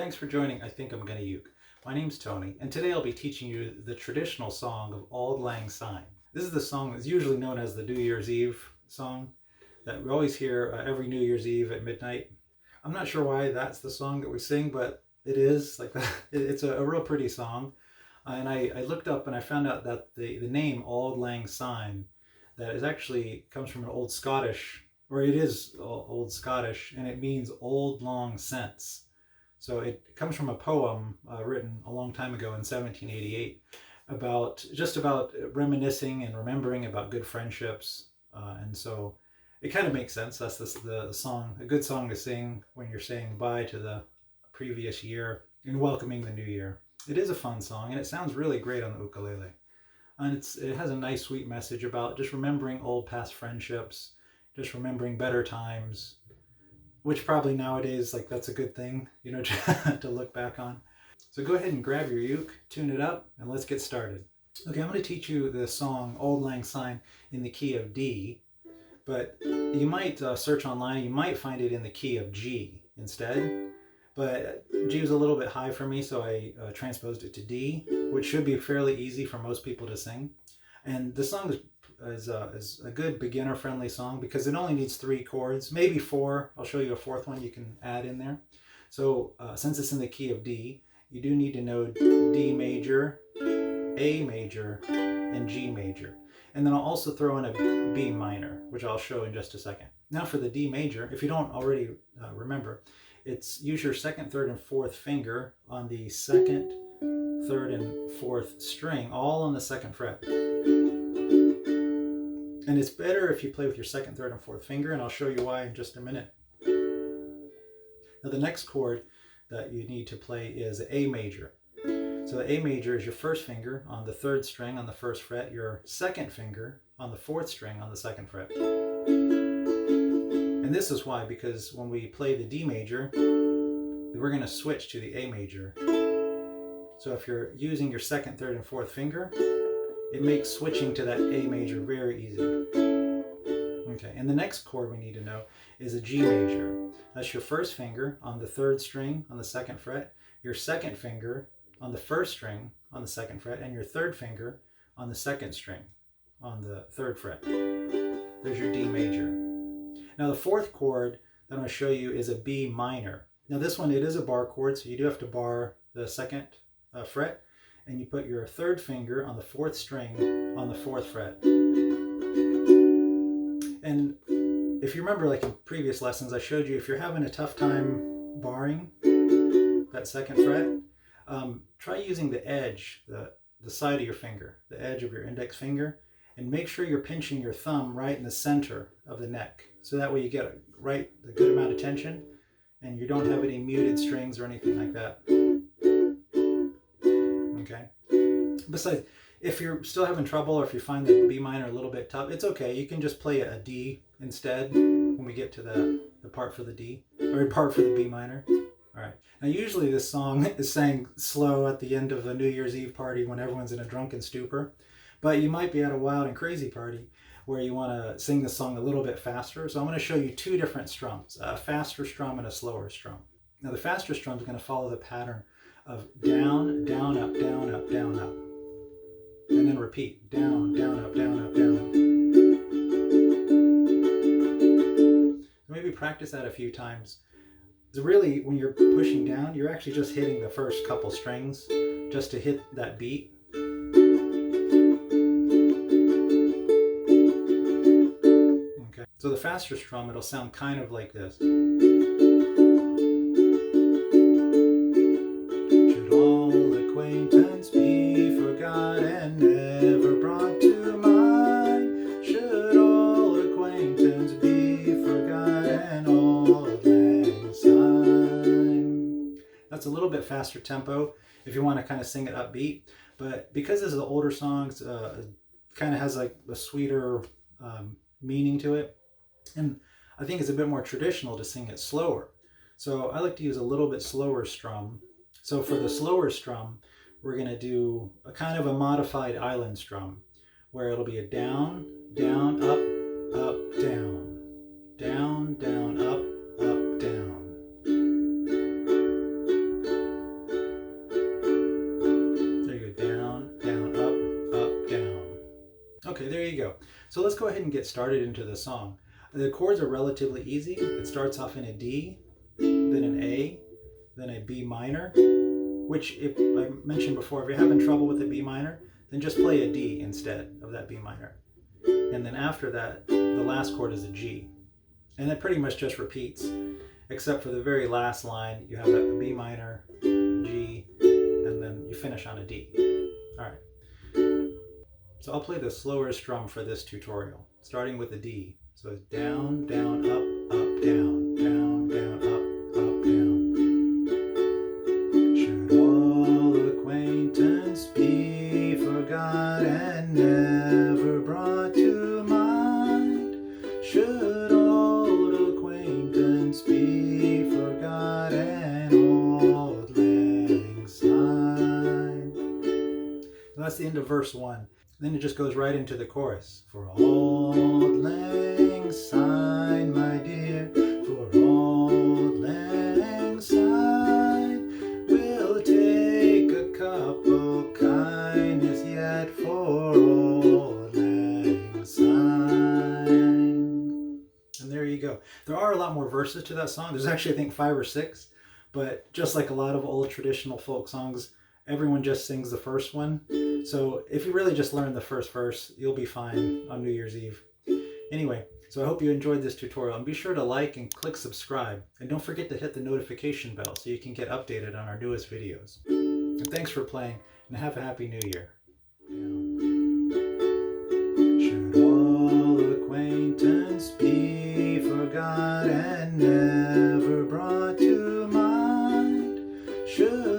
Thanks for joining ImGonnaUke. My name's Tony, and today I'll be teaching you the traditional song of Auld Lang Syne. This is the song that's usually known as the New Year's Eve song that we always hear every New Year's Eve at midnight. I'm not sure why that's the song that we sing, but it is like that. It's a real pretty song. And I looked up and I found out that the name Auld Lang Syne, that is actually comes from an Old Scottish, or it is Old Scottish, and it means old long since. So it comes from a poem written a long time ago in 1788 about reminiscing and remembering about good friendships. And so it kind of makes sense. That's the song, a good song to sing when you're saying goodbye to the previous year and welcoming the new year. It is a fun song, and it sounds really great on the ukulele. And it has a nice, sweet message about just remembering old past friendships, just remembering better times, which probably nowadays, like, that's a good thing, you know, to look back on. So go ahead and grab your uke, tune it up, and let's get started. Okay, I'm going to teach you the song Auld Lang Syne in the key of D, but you might search online, you might find it in the key of G instead. But G was a little bit high for me, so I transposed it to D, which should be fairly easy for most people to sing. And the song is a good beginner-friendly song because it only needs 3 chords, maybe 4. I'll show you a 4th one you can add in there. So since it's in the key of D, you do need to know D major, A major, and G major. And then I'll also throw in a B minor, which I'll show in just a second. Now for the D major, if you don't already remember, use your 2nd, 3rd, and 4th finger on the 2nd, 3rd, and 4th string, all on the 2nd fret. And it's better if you play with your 2nd, 3rd, and 4th finger, and I'll show you why in just a minute. Now the next chord that you need to play is A major. So the A major is your 1st finger on the 3rd string on the 1st fret, your 2nd finger on the 4th string on the 2nd fret. And this is why, because when we play the D major, we're going to switch to the A major. So if you're using your 2nd, 3rd, and 4th finger, it makes switching to that A major very easy. Okay, and the next chord we need to know is a G major. That's your 1st finger on the 3rd string on the 2nd fret, your 2nd finger on the 1st string on the 2nd fret, and your 3rd finger on the 2nd string on the 3rd fret. There's your D major. Now the 4th chord that I'm going to show you is a B minor. Now this one, it is a bar chord, so you do have to bar the 2nd fret, and you put your 3rd finger on the 4th string on the 4th fret. And if you remember, like in previous lessons, I showed you if you're having a tough time barring that 2nd fret, try using the edge, the side of your finger, the edge of your index finger, and make sure you're pinching your thumb right in the center of the neck. So that way you get a good amount of tension, and you don't have any muted strings or anything like that. Okay. Besides, if you're still having trouble, or if you find the B minor a little bit tough, it's okay. You can just play a D instead when we get to the part for the D, or part for the B minor. All right. Now usually this song is sang slow at the end of a New Year's Eve party when everyone's in a drunken stupor, but you might be at a wild and crazy party where you want to sing the song a little bit faster. So I'm going to show you 2 different strums, a faster strum and a slower strum. Now the faster strum is going to follow the pattern of down, down, up, down, up, down, up. And then repeat, down, down, up, down, up, down. Maybe practice that a few times. Because really, when you're pushing down, you're actually just hitting the first couple strings just to hit that beat. Okay. So the faster strum, it'll sound kind of like this. Should all acquaintance be forgot and never brought to mind? Should all acquaintance be forgot and auld lang syne? That's a little bit faster tempo if you want to kind of sing it upbeat. But because this is an older song, it kind of has like a sweeter meaning to it. And I think it's a bit more traditional to sing it slower. So I like to use a little bit slower strum. So for the slower strum, we're going to do a kind of a modified island strum, where it'll be a down, down, up, down, down, down, up, down. Okay, there you go. So let's go ahead and get started into the song. The chords are relatively easy. It starts off in a D, then an A, then a B minor, which if I mentioned before, if you're having trouble with the B minor, then just play a D instead of that B minor. And then after that, the last chord is a G. And it pretty much just repeats, except for the very last line, you have a B minor, G, and then you finish on a D. All right. So I'll play the slower strum for this tutorial, starting with a D. So it's down, down, up, up, down, down, down, up, up, down. Should all acquaintance be forgot and never brought to mind? Should old acquaintance be forgot and auld lang syne? That's the end of verse 1. Then it just goes right into the chorus. For auld lang syne, my dear, for auld lang syne, we'll take a couple kindness yet for auld lang syne. And there you go. There are a lot more verses to that song. There's actually, I think, 5 or 6. But just like a lot of old traditional folk songs, everyone just sings the first one. So if you really just learn the first verse, you'll be fine on New Year's Eve. Anyway, so I hope you enjoyed this tutorial, and be sure to like and click subscribe. And don't forget to hit the notification bell so you can get updated on our newest videos. And thanks for playing, and have a happy New Year. Should all acquaintance be forgot and never brought to mind? Should